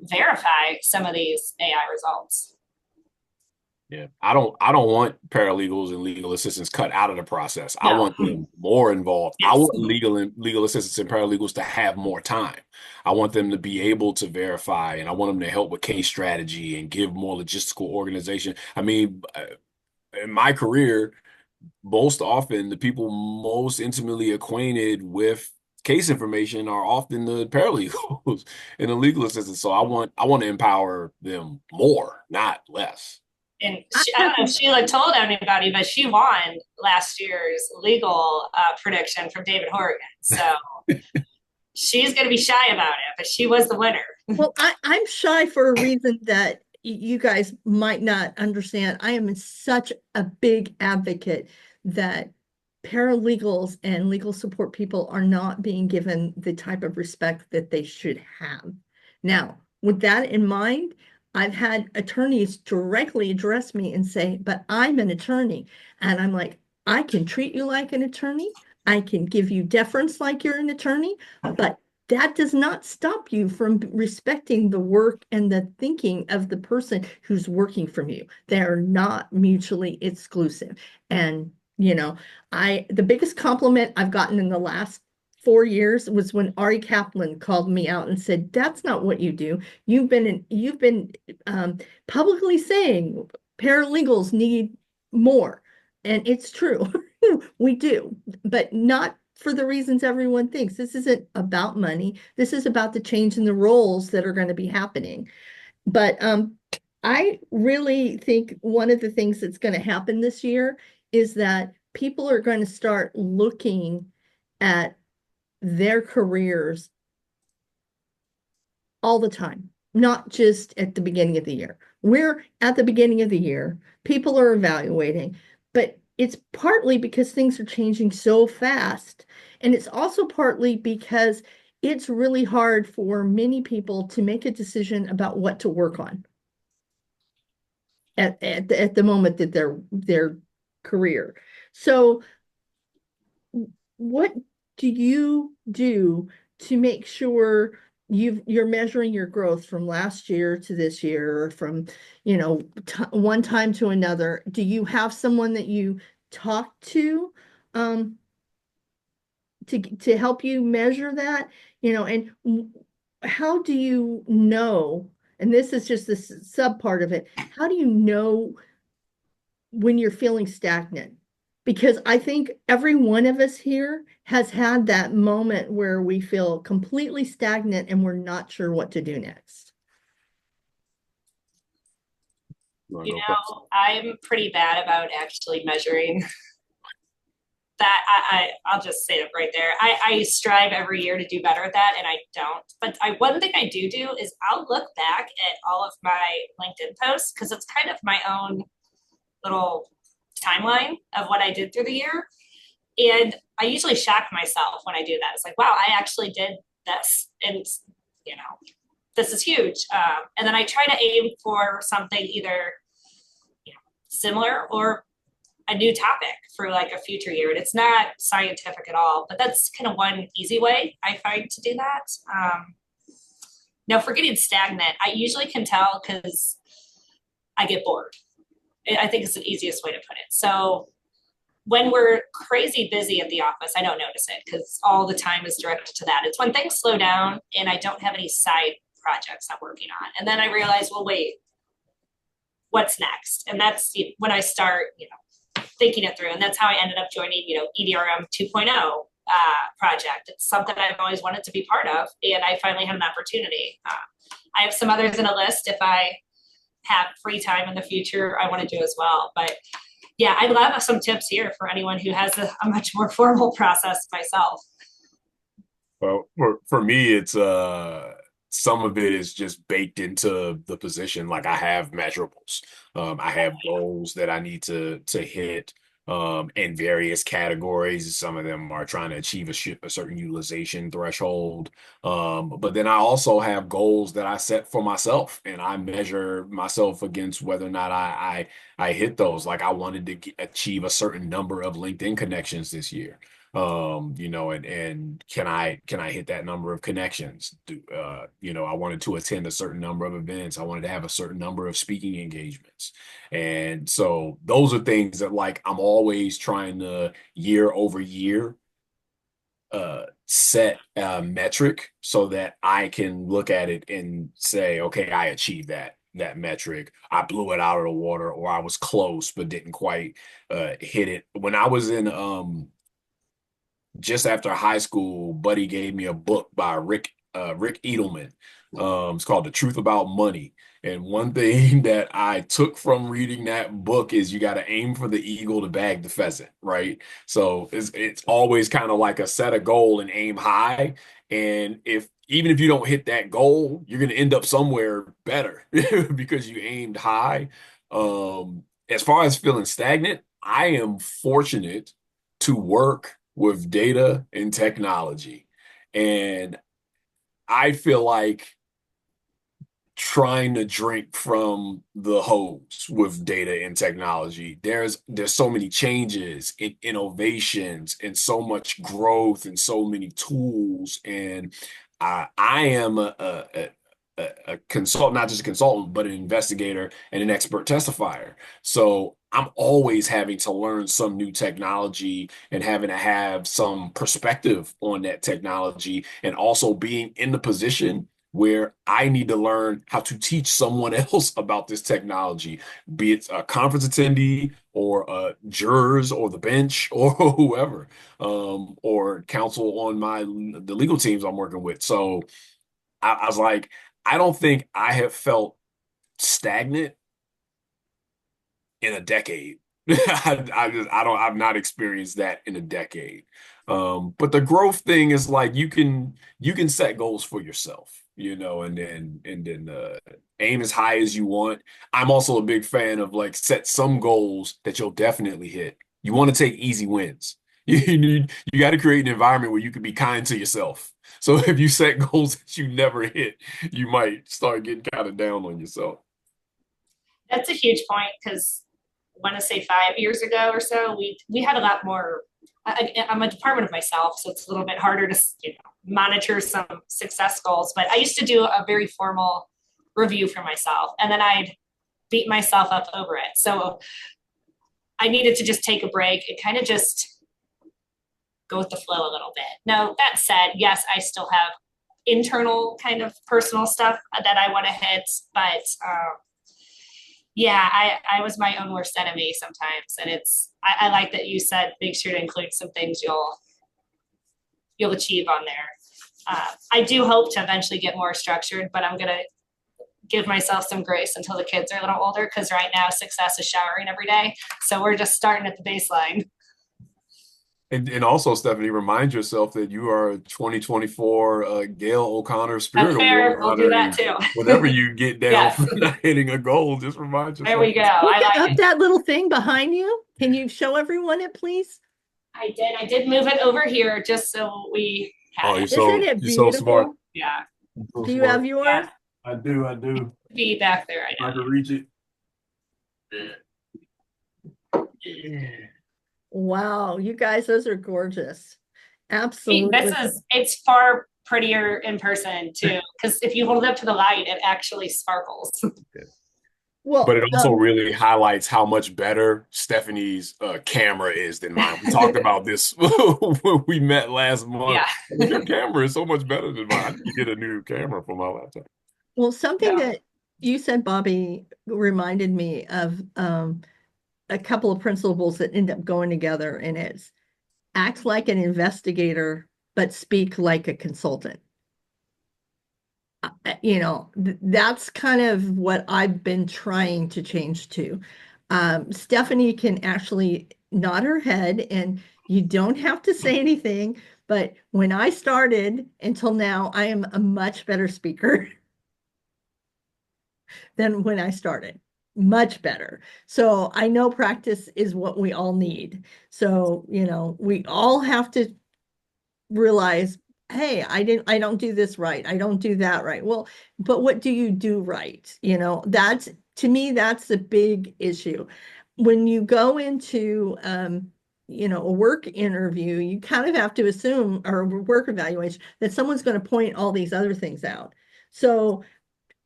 verify some of these AI results. Yeah, I don't want paralegals and legal assistants cut out of the process. No. I want them more involved. Yes. I want legal assistants and paralegals to have more time. I want them to be able to verify, and I want them to help with case strategy and give more logistical organization. I mean, in my career, most often the people most intimately acquainted with case information are often the paralegals and the legal assistants. So I want to empower them more, not less. And I don't know if Sheila told anybody, but she won last year's legal prediction from David Horgan. So she's going to be shy about it, but she was the winner. Well, I'm shy for a reason that you guys might not understand. I am such a big advocate that paralegals and legal support people are not being given the type of respect that they should have. Now, with that in mind, I've had attorneys directly address me and say, but I'm an attorney. And I'm like, I can treat you like an attorney. I can give you deference like you're an attorney, but that does not stop you from respecting the work and the thinking of the person who's working for you. They're not mutually exclusive. And, the biggest compliment I've gotten in the last 4 years was when Ari Kaplan called me out and said, that's not what you do. You've been publicly saying paralegals need more. And it's true. We do, but not for the reasons everyone thinks. This isn't about money. This is about the change in the roles that are going to be happening. But I really think one of the things that's going to happen this year is that people are going to start looking at their careers all the time, not just at the beginning of the year. We're at the beginning of the year, people are evaluating, but it's partly because things are changing so fast. And it's also partly because it's really hard for many people to make a decision about what to work on at the moment that their career. So what do you do to make sure you're measuring your growth from last year to this year, or from, one time to another? Do you have someone that you talk to to help you measure that? And how do you know, and this is just the sub part of it, how do you know when you're feeling stagnant? Because I think every one of us here has had that moment where we feel completely stagnant and we're not sure what to do next. I'm pretty bad about actually measuring that. I'll just say it right there. I strive every year to do better at that, and I don't. But one thing I do is I'll look back at all of my LinkedIn posts, because it's kind of my own little timeline of what I did through the year. And I usually shock myself when I do that. It's like, wow, I actually did this. And, this is huge. And then I try to aim for something either similar or a new topic for like a future year. And it's not scientific at all, but that's kind of one easy way I find to do that. Now, for getting stagnant, I usually can tell because I get bored. I think it's the easiest way to put it. So when we're crazy busy at the office, I don't notice it because all the time is directed to that. It's when things slow down and I don't have any side projects I'm working on. And then I realize, well, wait, what's next? And that's when I start, thinking it through. And that's how I ended up joining, EDRM 2.0 project. It's something I've always wanted to be part of. And I finally had an opportunity. I have some others in a list. If I have free time in the future, I want to do as well. But yeah, I'd love some tips here for anyone who has a much more formal process myself. Well, for me, it's some of it is just baked into the position. Like I have measurables. I have goals that I need to hit in various categories. Some of them are trying to achieve a certain utilization threshold. But then I also have goals that I set for myself, and I measure myself against whether or not I hit those. Like I wanted to achieve a certain number of LinkedIn connections this year. And can I hit that number of connections? I wanted to attend a certain number of events. I wanted to have a certain number of speaking engagements. And so those are things that like I'm always trying to year over year set a metric so that I can look at it and say, okay, I achieved that metric. I blew it out of the water, or I was close but didn't quite hit it. When I was in just after high school, Buddy gave me a book by Rick Edelman. It's called The Truth About Money. And one thing that I took from reading that book is you got to aim for the eagle to bag the pheasant, right? So it's always kind of like a set a goal and aim high. And even if you don't hit that goal, you're going to end up somewhere better because you aimed high. As far as feeling stagnant, I am fortunate to work with data and technology. And I feel like trying to drink from the hose with data and technology. There's so many changes and innovations and so much growth and so many tools. And I am a consultant, not just a consultant, but an investigator and an expert testifier. So I'm always having to learn some new technology and having to have some perspective on that technology, and also being in the position where I need to learn how to teach someone else about this technology, be it a conference attendee, or jurors or the bench or whoever, or counsel on the legal teams I'm working with. So I was like, I don't think I have felt stagnant in a decade. I've not experienced that in a decade. But the growth thing is like you can set goals for yourself, and then aim as high as you want. I'm also a big fan of like set some goals that you'll definitely hit. You want to take easy wins. You got to create an environment where you can be kind to yourself. So if you set goals that you never hit, you might start getting kind of down on yourself. That's a huge point because I want to say 5 years ago or so, we had a lot more. I'm a department of myself, so it's a little bit harder to monitor some success goals. But I used to do a very formal review for myself, and then I'd beat myself up over it. So I needed to just take a break and kind of just go with the flow a little bit. Now, that said, yes, I still have internal kind of personal stuff that I want to hit, but yeah, I was my own worst enemy sometimes. And I like that you said, make sure to include some things you'll achieve on there. I do hope to eventually get more structured, but I'm going to give myself some grace until the kids are a little older, because right now success is showering every day. So we're just starting at the baseline. And also, Stephanie, remind yourself that you are a 2024 Gayle O'Connor Spirit That's fair. Award We'll do that honoree. too. Whenever you get down Yes. for not hitting a goal, just remind yourself. There we go. Look I like up it. that little thing behind you. Can you show everyone it, please? I did move it over here just so we Oh, had it. Isn't it you're so smart. beautiful? Yeah. You're so Do you smart. have yours? Yeah. I do. Be back there. I I know. can reach it. Yeah. Wow, you guys, those are gorgeous. See, Absolutely. it's far prettier in person too, because if you hold it up to the light, it actually sparkles. Well, But it also really highlights how much better Stephanie's camera is than mine. We talked about this when we met last month. Yeah. Your camera is so much better than mine. I need to get a new camera for my laptop. well, something Yeah. that you said, Bobby, reminded me of a couple of principles that end up going together, and it's act like an investigator, but speak like a consultant. That's kind of what I've been trying to change to. Stephanie can actually nod her head, and you don't have to say anything. But when I started until now, I am a much better speaker than when I started. Much better. So I know practice is what we all need. So, we all have to realize, hey, I don't do this right. I don't do that right. Well, but what do you do right? That's, to me, that's the big issue. When you go into a work interview, you kind of have to assume, or a work evaluation, that someone's going to point all these other things out. So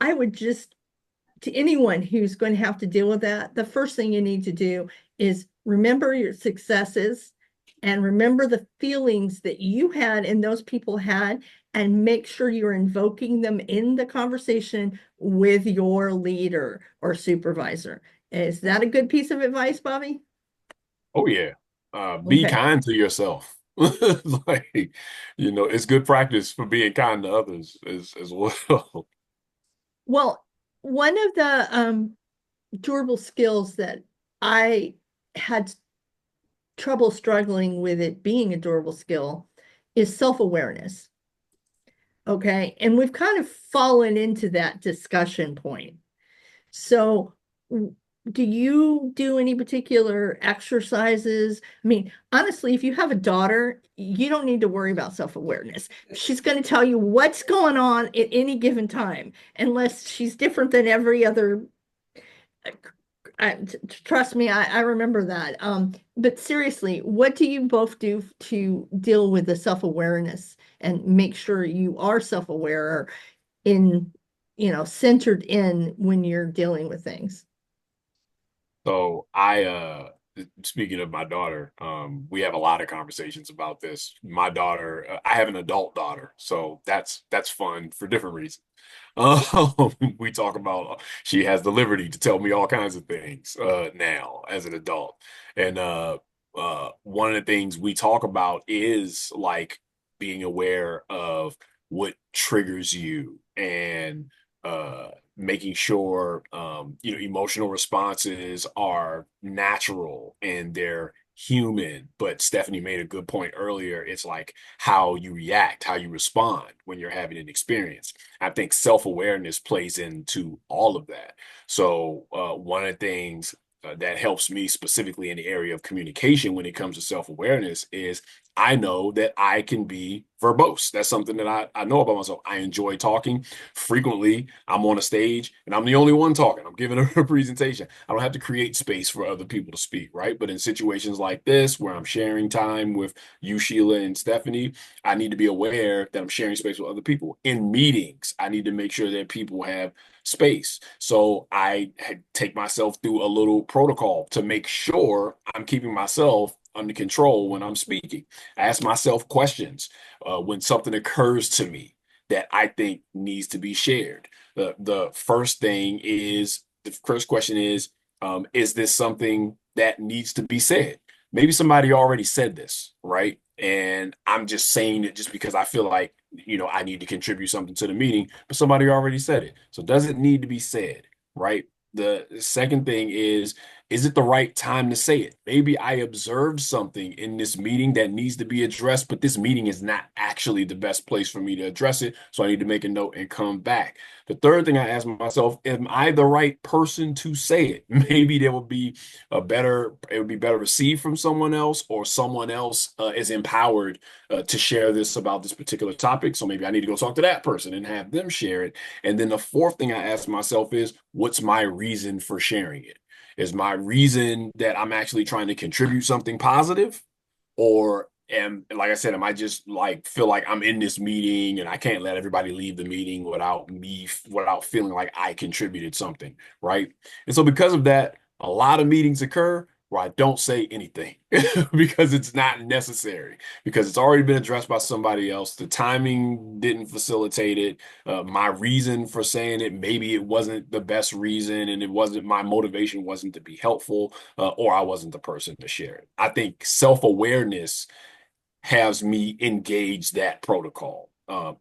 I would just, to anyone who's going to have to deal with that, the first thing you need to do is remember your successes and remember the feelings that you had and those people had, and make sure you're invoking them in the conversation with your leader or supervisor. Is that a good piece of advice, Bobby? Oh, yeah. Be Okay. kind to yourself. Like, it's good practice for being kind to others as well. Well, one of the durable skills that I had trouble struggling with, it being a durable skill, is self-awareness. Okay. And we've kind of fallen into that discussion point. So do you do any particular exercises? I mean, honestly, if you have a daughter, you don't need to worry about self-awareness. She's going to tell you what's going on at any given time, unless she's different than every other. Trust me, I remember that. But seriously, what do you both do to deal with the self-awareness and make sure you are self-aware in, centered in when you're dealing with things? So speaking of my daughter, we have a lot of conversations about this. My daughter, I have an adult daughter, so that's fun for different reasons. We talk about she has the liberty to tell me all kinds of things now as an adult. And one of the things we talk about is like being aware of what triggers you and making sure emotional responses are natural and they're human. But Stephanie made a good point earlier. It's like how you react, how you respond when you're having an experience. I think self-awareness plays into all of that. So one of the things that helps me specifically in the area of communication when it comes to self-awareness is I know that I can be verbose. That's something that I know about myself. I enjoy talking. Frequently, I'm on a stage and I'm the only one talking. I'm giving a presentation. I don't have to create space for other people to speak, right? But in situations like this, where I'm sharing time with you, Sheila, and Stephanie, I need to be aware that I'm sharing space with other people. In meetings, I need to make sure that people have space. So I take myself through a little protocol to make sure I'm keeping myself under control when I'm speaking. I ask myself questions when something occurs to me that I think needs to be shared. The first thing is, the first question is this something that needs to be said? Maybe somebody already said this, right? And I'm just saying it just because I feel like, I need to contribute something to the meeting, but somebody already said it. So does it need to be said, right? The second thing is it the right time to say it? Maybe I observed something in this meeting that needs to be addressed, but this meeting is not actually the best place for me to address it. So I need to make a note and come back. The third thing I ask myself, am I the right person to say it? Maybe it would be better received from someone else, or someone else is empowered to share this about this particular topic. So maybe I need to go talk to that person and have them share it. And then the fourth thing I ask myself is, what's my reason for sharing it? Is my reason that I'm actually trying to contribute something positive? Or like I said, am I just like feel like I'm in this meeting and I can't let everybody leave the meeting without feeling like I contributed something, right? And so because of that, a lot of meetings occur where I don't say anything because it's not necessary, because it's already been addressed by somebody else. The timing didn't facilitate it. My reason for saying it, maybe it wasn't the best reason, and my motivation wasn't to be helpful, or I wasn't the person to share it. I think self-awareness has me engage that protocol.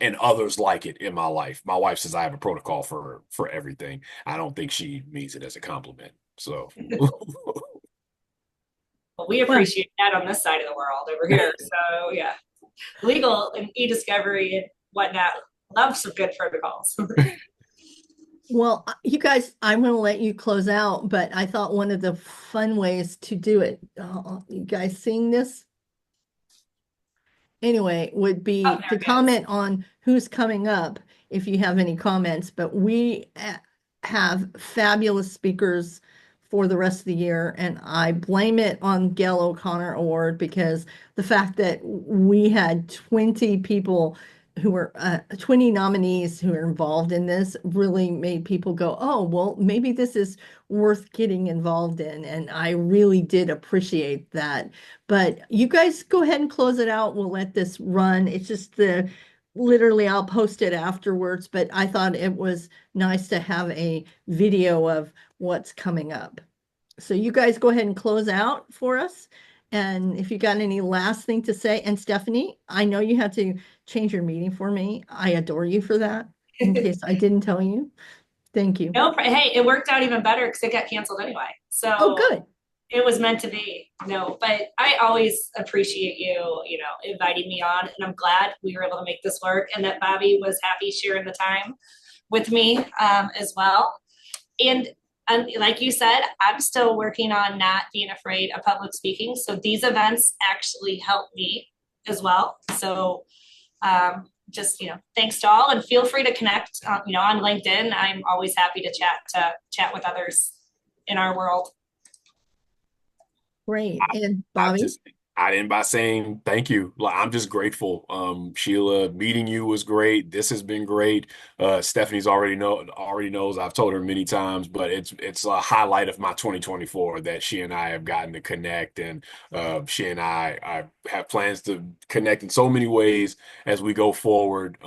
And others like it in my life. My wife says I have a protocol for everything. I don't think she means it as a compliment. So Well, we appreciate that on this side of the world over here. So yeah, legal and iDiscovery and whatnot love some good protocols. Well, you guys, I'm going to let you close out, but I thought one of the fun ways to do it, you guys seeing this? Anyway, would be Oh, to there it is. comment on who's coming up if you have any comments, but we have fabulous speakers for the rest of the year, and I blame it on Gayle O'Connor Award, because the fact that we had 20 people who were 20 nominees who are involved in this really made people go, oh, well, maybe this is worth getting involved in. And I really did appreciate that. But you guys go ahead and close it out. We'll let this run. It's just literally I'll post it afterwards, but I thought it was nice to have a video of what's coming up. So you guys go ahead and close out for us. And if you got any last thing to say, and Stephanie, I know you had to change your meeting for me. I adore you for that, in case I didn't tell you. Thank you. No, hey, it worked out even better because it got canceled anyway. So Oh, good. it was meant to be. No, but I always appreciate you, inviting me on, and I'm glad we were able to make this work, and that Bobby was happy sharing the time with me as well. And like you said, I'm still working on not being afraid of public speaking. So these events actually help me as well. So just, thanks to all, and feel free to connect, on LinkedIn. I'm always happy to chat with others in our world. Great. And Bobby? I end by saying thank you. Like, I'm just grateful. Sheila, meeting you was great. This has been great. Stephanie's already knows. I've told her many times, but it's a highlight of my 2024 that she and I have gotten to connect, and she and I have plans to connect in so many ways as we go forward.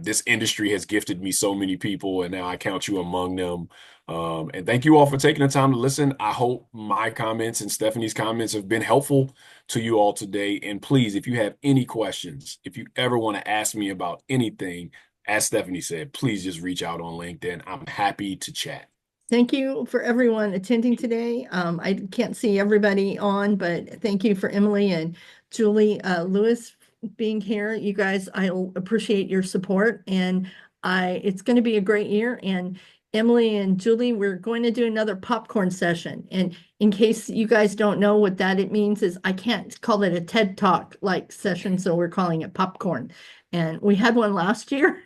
this industry has gifted me so many people, and now I count you among them. And thank you all for taking the time to listen. I hope my comments and Stephanie's comments have been helpful to you all today. And please, if you have any questions, if you ever want to ask me about anything, as Stephanie said, please just reach out on LinkedIn. I'm happy to chat. Thank you for everyone attending today. I can't see everybody on, but thank you for Emily and Julie Lewis being here. You guys, I appreciate your support, and it's going to be a great year. And Emily and Julie, we're going to do another popcorn session. And in case you guys don't know what that it means, is I can't call it a TED Talk like session, so we're calling it popcorn. And we had one last year.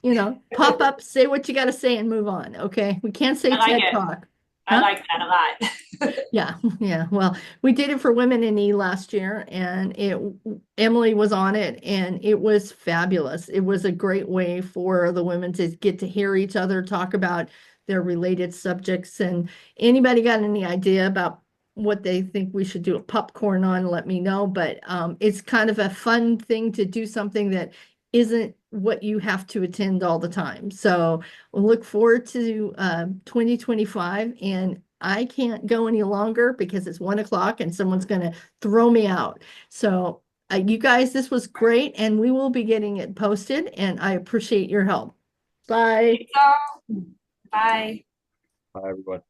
You know, pop up, say what you got to say and move on. Okay. We can't say I like TED it. Talk. I Huh? like that a lot. Yeah. Yeah. Well, we did it for Women in E last year, and Emily was on it, and it was fabulous. It was a great way for the women to get to hear each other talk about their related subjects. And anybody got any idea about what they think we should do a popcorn on, let me know. But it's kind of a fun thing to do, something that isn't what you have to attend all the time. So we'll look forward to 2025, and I can't go any longer because it's 1 o'clock and someone's going to throw me out. So you guys, this was great, and we will be getting it posted, and I appreciate your help. Bye. Bye. Bye, everyone.